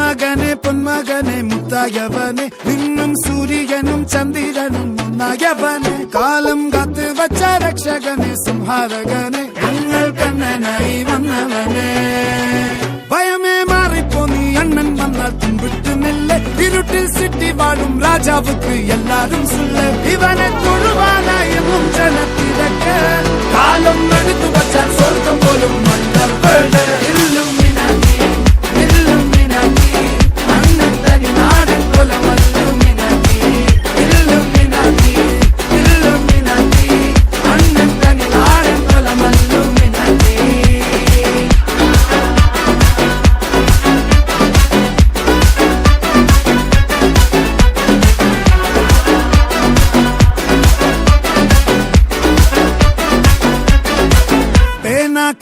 മകനെ പൊന്മകനെ മുത്തായവനെ നിന്നും സൂര്യനും ചന്ദ്രനും ഒന്നായവനെ കാലം കാത്ത് വച്ച രക്ഷകനെ സംഹാരകനെ ഞങ്ങൾ കണ്ണനായി വന്നവനെ ഭയമേ മാറിപ്പോ നീ അണ്ണൻ വന്നാൽ തുമ്പിട്ടുന്നില്ല ഇരുട്ടിൽ സിറ്റി വാഴും രാജാവുക്ക് എല്ലാരും സുല്ല ഇവനെ തൊഴുവാനായി ജനത്തിരക്ക് കാലം എടുത്തു വച്ചാൽ സ്വർഗം പോലും മണ്ണൽ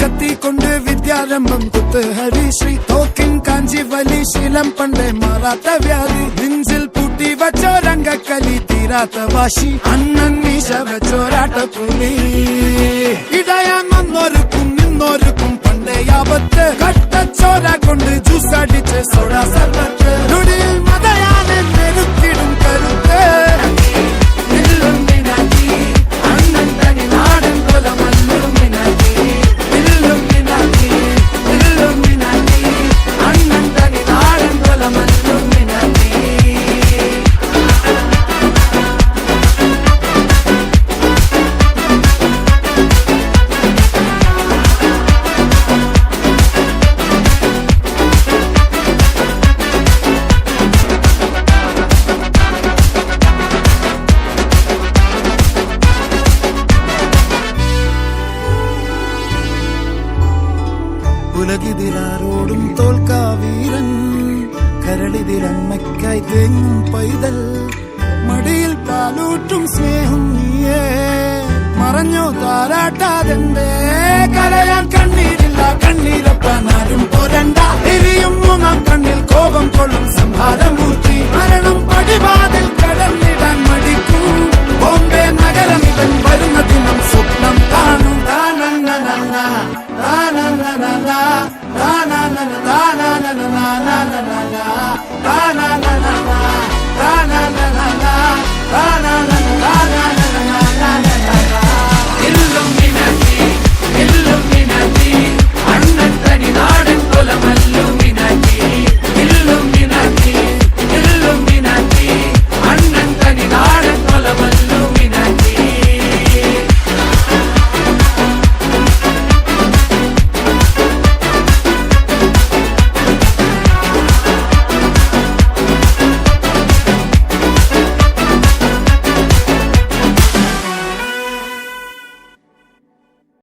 കത്തിക്കൊണ്ട് വിദ്യാരംഭം കുത്ത് ഹരിശ്രീ തോക്കിൻ കാഞ്ചി വലി ശീലം പണ്ടേ മാറാത്ത വ്യാധി നെഞ്ചിൽ പൂട്ടി വച്ചോരംഗക്കലി തീരാത്ത വാശി അണ്ണൻ മീശ വെച്ചോരാട്ടപ്പുലി ഇടയാൻ വന്നോർക്കും നിന്നോർക്കും പണ്ടേ ആപത്ത് കട്ടച്ചോര കൊണ്ട് ജ്യൂസ് അടിച്ച് സോഡ സർവത്ത് നൊടിയിൽ മതയാനെ നെരുക്കിടും കരുത്ത് ഉലകിതിലാരോടും തോൽക്കാവീരൻ കരളിതിലമ്മയ്ക്കായി തേങ്ങും പൈതൽ മടിയിൽ പാലൂട്ടും സ്നേഹം നീയേ മറഞ്ഞോ താരാട്ടാതെന്തേ കരയാൻ കണ്ണീരില്ല കണ്ണീരപ്പാനാരും പോരണ്ട എരിയും മൂന്നാം കണ്ണിൽ കോപം കൊള്ളും സംഹാരമൂർത്തി മരണം പടിവാതിൽ കടന്നിടാൻ മടിക്കും ബോംബെ നഗരമിതൻ വരുന്ന ദിനം സ്വപ്നം കാണും na na na